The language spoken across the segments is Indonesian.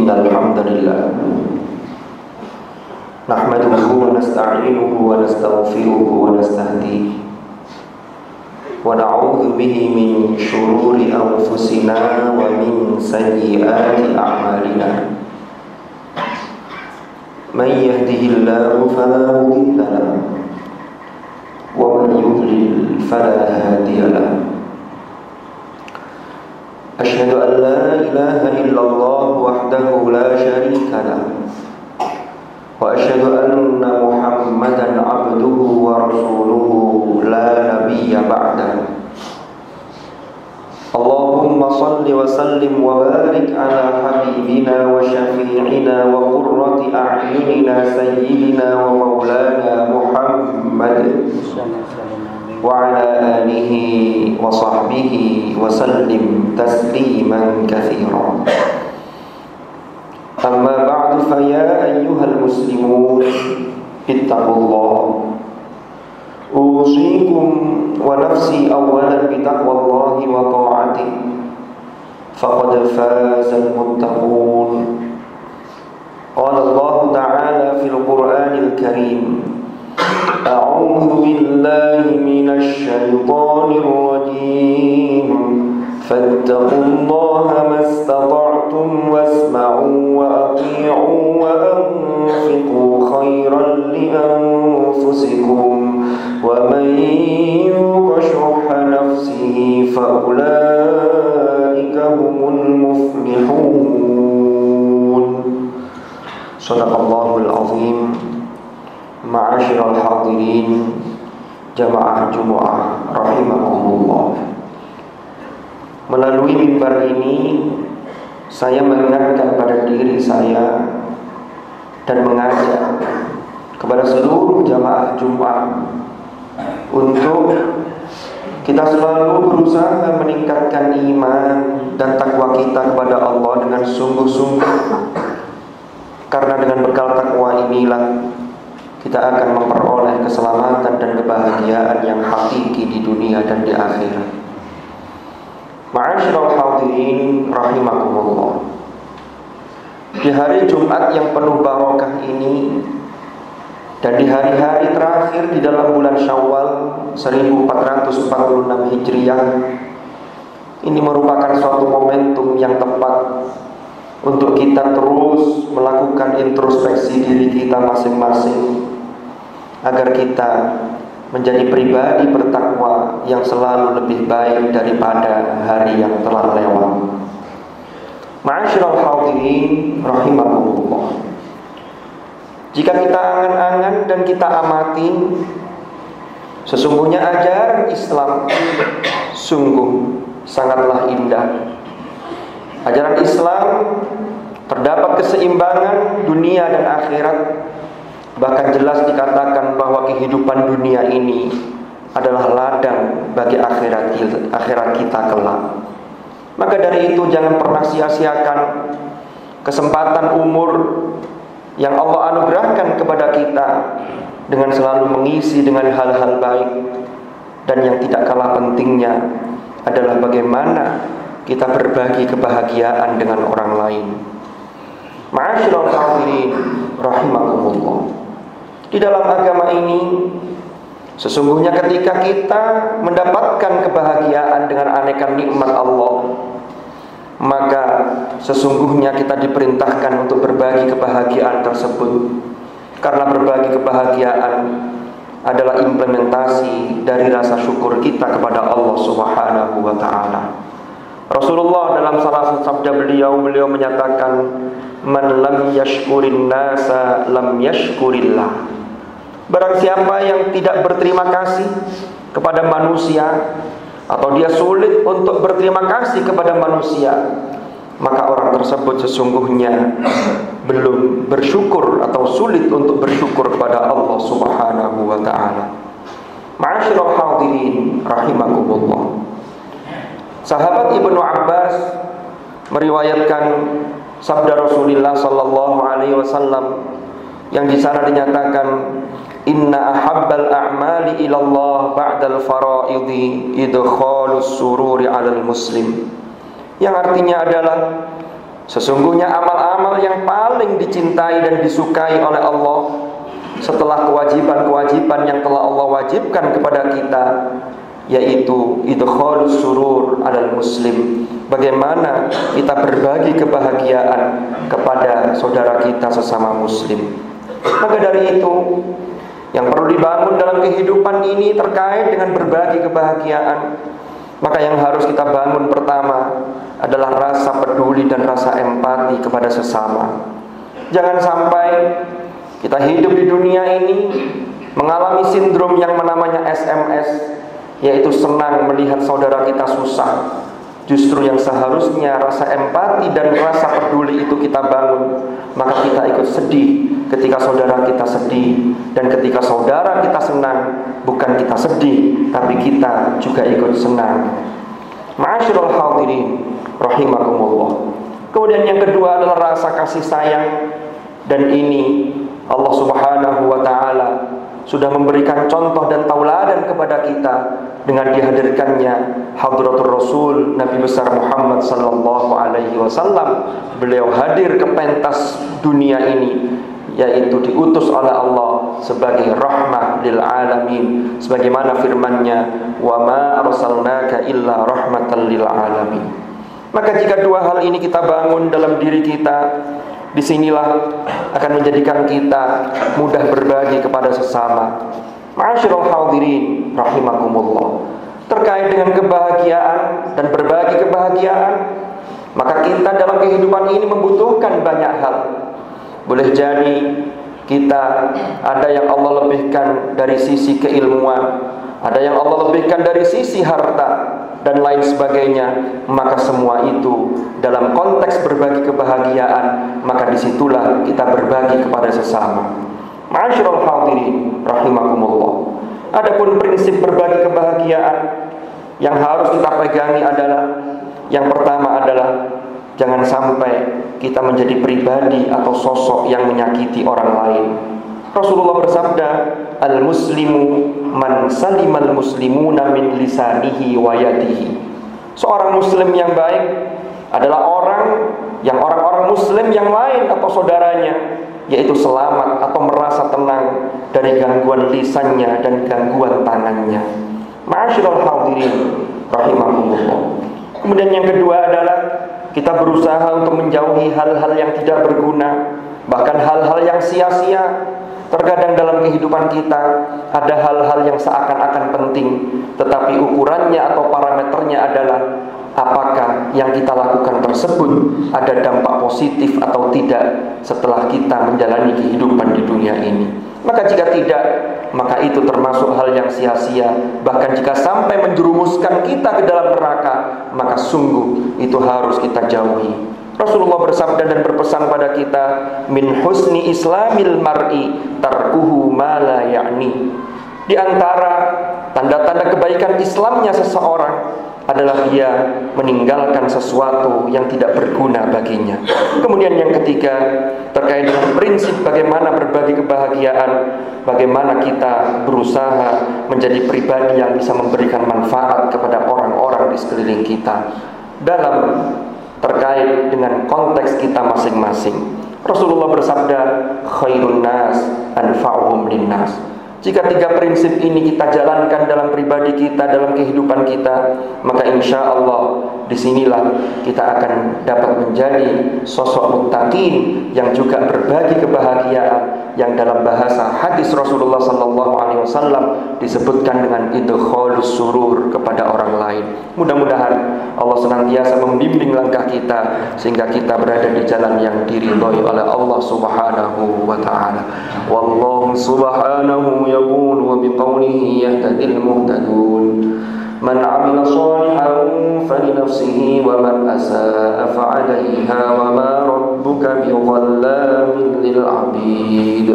Innal hamdalillah nahmaduhu wa nasta'inuhu wa nastaghfiruhu wa nastahdihi wa na'udzu bihi min shururi anfusina wa min sayyiati a'malina. Man yahdihillahu fala mudilla lahu wa man yudlil fala hadiya lahu. Asyhadu an la ilaha illallah wahdahu la syarika lahu wa asyhadu anna Muhammadan abduhu wa rasuluhu la nabiyya ba'dahu. Allahumma salli wa sallim wa barik ala habibina wa syafi'ina wa qurrati a'yunina sayyidina wa maulana Muhammad wa ala alihi wa sahbihi wa sallim tasliman katsiran. Amma ba'du, fa ya ayyuhal muslimun ittaqullah. Usikum wa nafsi awalan bitaqwallahi wa ta'atihi faqad fazal muttaqun. Qala Allah ta'ala fil Qur'anil Karim, a'udzu billahi minasy syaithanir rajim. Fattaqullaha mastata'tum wasma'u wa ati'u wa anfiqu khairan li anfusikum wa man yuqa shuhha nafsihi fa ulaika humul muflihun. Shadaqallahul azim. Ma'asyiral hadirin jamaah Jumu'ah rahimakumullah. Melalui mimbar ini saya mengingatkan pada diri saya dan mengajak kepada seluruh jamaah Jumat untuk kita selalu berusaha meningkatkan iman dan takwa kita kepada Allah dengan sungguh-sungguh, karena dengan bekal takwa inilah kita akan memperoleh keselamatan dan kebahagiaan yang hakiki di dunia dan di akhirat. Ma'asyiral hadirin rahimakumullah. Di hari Jumat yang penuh barokah ini dan di hari-hari terakhir di dalam bulan Syawal 1446 Hijriah, ini merupakan suatu momentum yang tepat untuk kita terus melakukan introspeksi diri kita masing-masing, agar kita menjadi pribadi bertakwa yang selalu lebih baik daripada hari yang telah lewat. Ma'asyiral hadirin rahimakumullah. Jika kita angan-angan dan kita amatin, sesungguhnya ajaran Islam sungguh sangatlah indah. Ajaran Islam terdapat keseimbangan dunia dan akhirat. Bahkan jelas dikatakan bahwa kehidupan dunia ini adalah ladang bagi akhirat kita kelak. Maka dari itu jangan pernah sia-siakan kesempatan umur yang Allah anugerahkan kepada kita dengan selalu mengisi dengan hal-hal baik. Dan yang tidak kalah pentingnya adalah bagaimana kita berbagi kebahagiaan dengan orang lain. Ma'asyiral hadirin rahimakumullah. Di dalam agama ini sesungguhnya ketika kita mendapatkan kebahagiaan dengan aneka nikmat Allah, maka sesungguhnya kita diperintahkan untuk berbagi kebahagiaan tersebut. Karena berbagi kebahagiaan adalah implementasi dari rasa syukur kita kepada Allah Subhanahu wa ta'ala. Rasulullah dalam salah satu sabda beliau menyatakan, man lam yashkurin nasa lam yashkurillah. Barang siapa yang tidak berterima kasih kepada manusia, atau dia sulit untuk berterima kasih kepada manusia, maka orang tersebut sesungguhnya belum bersyukur atau sulit untuk bersyukur kepada Allah Subhanahu wa ta'ala. Ma'asyiral hadirin rahimakumullah. Sahabat Ibnu Abbas meriwayatkan sabda Rasulullah sallallahu alaihi wasallam yang di sana dinyatakan, inna ahabbal a'mali ilallah ba'dal faraidi idkhalus sururi 'alal muslim. Yang artinya adalah Sesungguhnya amal-amal yang paling dicintai dan disukai oleh Allah setelah kewajiban-kewajiban yang telah Allah wajibkan kepada kita, yaitu idkhalus surur alal muslim. Bagaimana kita berbagi kebahagiaan kepada saudara kita sesama muslim. Maka dari itu, yang perlu dibangun dalam kehidupan ini terkait dengan berbagi kebahagiaan. Maka yang harus kita bangun pertama adalah rasa peduli dan rasa empati kepada sesama. Jangan sampai kita hidup di dunia ini mengalami sindrom yang namanya SMS, yaitu senang melihat saudara kita susah. Justru yang seharusnya rasa empati dan rasa peduli itu kita bangun, maka kita ikut sedih ketika saudara kita sedih, dan ketika saudara kita senang, bukan kita sedih, tapi kita juga ikut senang. Ma'asyiral hadirin rahimakumullah. Kemudian yang kedua adalah rasa kasih sayang, dan ini Allah Subhanahu wa taala sudah memberikan contoh dan tauladan kepada kita dengan dihadirkannya Hadratur Rasul Nabi besar Muhammad sallallahu alaihi wasallam. Beliau hadir ke pentas dunia ini, yaitu diutus oleh Allah sebagai rahmah lil alamin, sebagaimana firman-Nya, wa ma arsalnaka illa rahmatan lil alamin. Maka jika dua hal ini kita bangun dalam diri kita, disinilah akan menjadikan kita mudah berbagi kepada sesama. Ma'asyiral hadirin rahimakumullah. Terkait dengan kebahagiaan dan berbagi kebahagiaan, maka kita dalam kehidupan ini membutuhkan banyak hal. Boleh jadi kita ada yang Allah lebihkan dari sisi keilmuan, ada yang Allah lebihkan dari sisi harta, dan lain sebagainya. Maka semua itu dalam konteks berbagi kebahagiaan, maka disitulah kita berbagi kepada sesama. Ma'asyiral hadirin rahimakumullah. Adapun prinsip berbagi kebahagiaan yang harus kita pegangi adalah, yang pertama adalah jangan sampai kita menjadi pribadi atau sosok yang menyakiti orang lain. Rasulullah bersabda, al-muslimu man salimal muslimuna min lisanihi wa yadihi. Seorang muslim yang baik adalah orang yang orang-orang muslim yang lain atau saudaranya, yaitu selamat atau merasa tenang dari gangguan lisannya dan gangguan tangannya. Ma'asyiral hadirin rahimakumullah. Kemudian yang kedua adalah kita berusaha untuk menjauhi hal-hal yang tidak berguna, bahkan hal-hal yang sia-sia. Terkadang dalam kehidupan kita ada hal-hal yang seakan-akan penting, tetapi ukurannya atau parameternya adalah apakah yang kita lakukan tersebut ada dampak positif atau tidak setelah kita menjalani kehidupan di dunia ini. Maka jika tidak, maka itu termasuk hal yang sia-sia. Bahkan jika sampai menjerumuskan kita ke dalam neraka, maka sungguh itu harus kita jauhi. Rasulullah bersabda dan berpesan pada kita, min husni islamil mar'i tarkuhu ma la ya'ni. Di antara tanda-tanda kebaikan Islamnya seseorang adalah dia meninggalkan sesuatu yang tidak berguna baginya. Kemudian yang ketiga, terkait dengan prinsip bagaimana berbagi kebahagiaan, bagaimana kita berusaha menjadi pribadi yang bisa memberikan manfaat kepada orang-orang di sekeliling kita dalam terkait dengan konteks kita masing-masing. Rasulullah bersabda, khairun nas anfa'uhum linnas. Jika tiga prinsip ini kita jalankan dalam pribadi kita, dalam kehidupan kita, maka insya Allah disinilah kita akan dapat menjadi sosok muttaqin yang juga berbagi kebahagiaan, yang dalam bahasa hadis Rasulullah SAW disebutkan dengan idkhalus surur kepada orang lain. Mudah-mudahan Allah senantiasa membimbing langkah kita sehingga kita berada di jalan yang diridhoi oleh Allah Subhanahu wa taala. Wallahu subhanahu yaqul wa biqaulihi yahtadil muhtadun. Man 'amila shalihan falinafsihi wa man asaa fa'alayha wa ma rabbuka bidhallamin lil 'abid.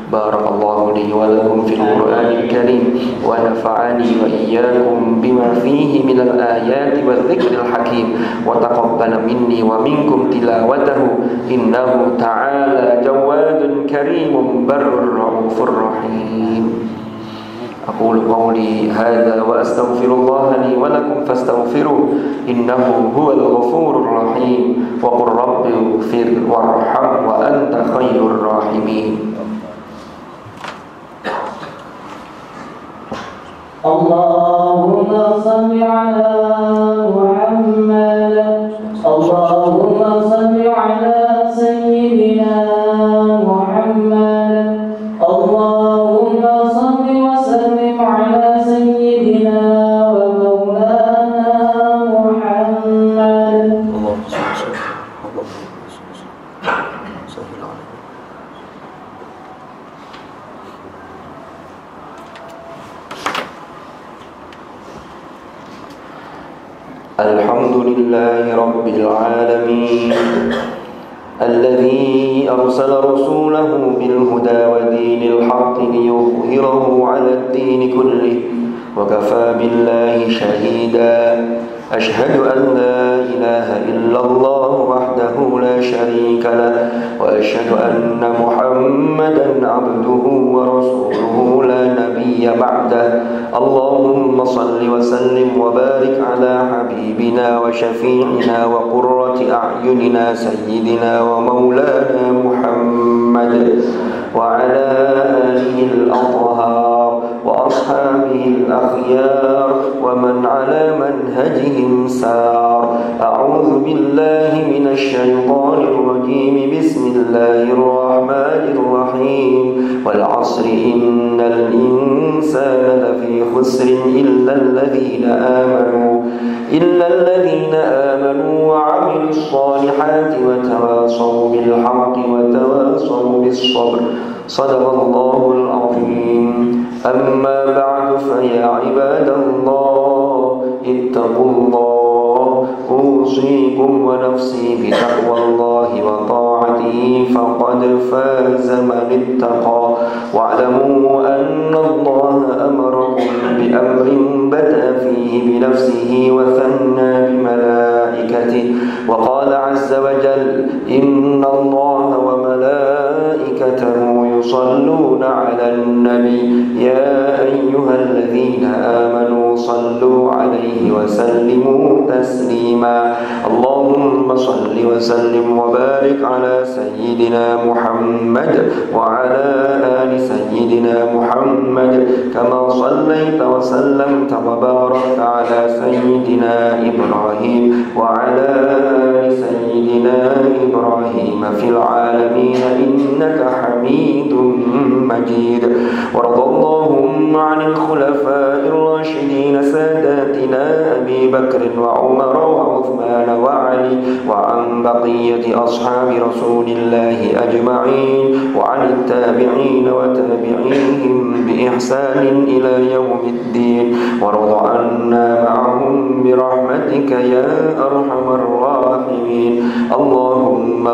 Barakallahu li wa lakum fil Qur'anil Karim wa nafa'ani wa iyyakum bima fihi minal ayati wadh dhikril hakim wa taqabbala minni wa minkum tilawatahu innahu ta'ala jawadun karimun barrur raufur rahim. أقول قولي هذا وأستغفر الله لي ولكم فاستغفروه إنه هو الغفور الرحيم وقل رب اغفر وارحم وأنت خير الراحمين. اللهم صل على محمد. اللهم صل على سيدنا محمد. اللهم صل وسلم على سيدنا ومولانا محمد. الحمد لله رب العالمين الذي أرسل رسوله بالهدى ودين الحق ليظهره على الدين كله وكفى بالله شهيدا. أشهد أن لا إله إلا الله وحده لا شريك له وأشهد أن محمدا عبده ورسوله لا نبي بعده. اللهم صل وسلم وبارك على حبيبنا وشفيعنا وقرة أعيننا سيدنا ومولانا محمد وعلى آله الأطهار وأصحابه الأخيار ومن على منهجهم سار. أعوذ بالله من الشيطان الرجيم. بسم الله الرحمن الرحيم. والعصر إن الإنسان لفي خسر إلا الذين آمنوا وعملوا الصالحات وتواصوا بالحق وتواصوا بالصبر. صدق الله العظيم. أما بعد فيا عباد الله اتقوا الله. أوصيكم ونفسي بتقوى الله وطاعته فقد فاز من اتقى. واعلموا أن الله أمركم بأمر بدأ فيه بنفسه وثنى بملائكته وقال عز وجل إن الله وملائكته يصلون على النبي يا أيها الذين آمنوا صلوا عليه وسلموا تسليما. اللهم صل وسلم وبارك على سيدنا محمد وعلى آل سيدنا محمد كما صليت وسلمت وباركت على سيدنا إبراهيم وعلى آل سيدنا إبراهيم في العالمين إنك حميد مجيد. وارض اللهم عن الخلفاء الراشدين ساداتنا أبي بكر وعمر وعثمان وعلي وعن بقية أصحاب رسول الله أجمعين وعن التابعين وتابعيهم بإحسان إلى يوم الدين. وارض عنا معهم برحمتك يا أرحم الراحمين. اللهم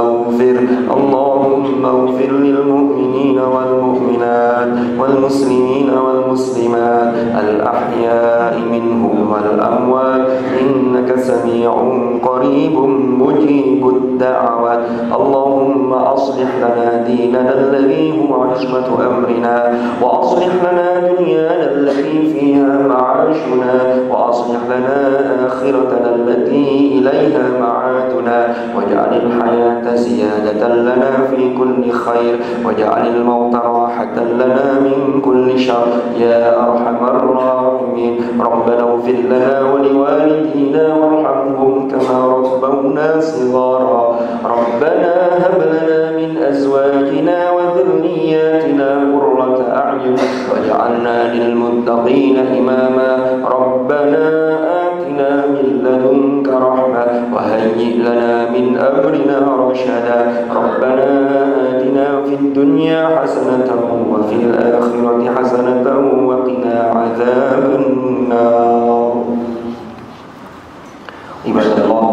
اغفر للمؤمنين والمؤمنات والمسلمين والمسلمات الأحياء منهم والأموات إنك سميع قريب مجيب الدعوة. اللهم أصلح لنا ديننا الذي هو عصمة أمرنا وأصلح لنا دنيانا التي فيها معاشنا وأصلح لنا آخرتنا التي إليها معادنا واجعل الحياة زيادة لنا في كل خير واجعل الموت راحة لنا من كل شر يا أرحم الراحمين. ربنا اغفر لنا ولوالدينا وارحمهم كما ربونا صغارا. ربنا هب لنا من أزواجنا وذرياتنا قرة أعين واجعلنا للمتقين إماما. ربنا آتنا من لدنك رحمة وهيئ لنا من أمرنا رشدا. ربنا آتنا في الدنيا حسنة وفي الآخرة حسنة وقنا عذاب النار. عباد الله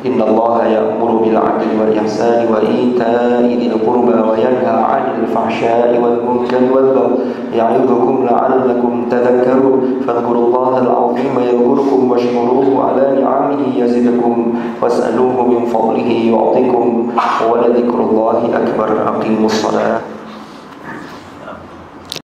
إن الله يأمر بالعدل والإحسان وإيتاء ذي القربى وينهى عن الفحشاء والمنكر والبغي يعظكم لعلكم تذكرون. فاذكروا الله العظيم يذكركم واشكروه على نعمه يزدكم واسألوه من فضله يعطكم ولذكر الله أكبر. أقيموا الصلاة.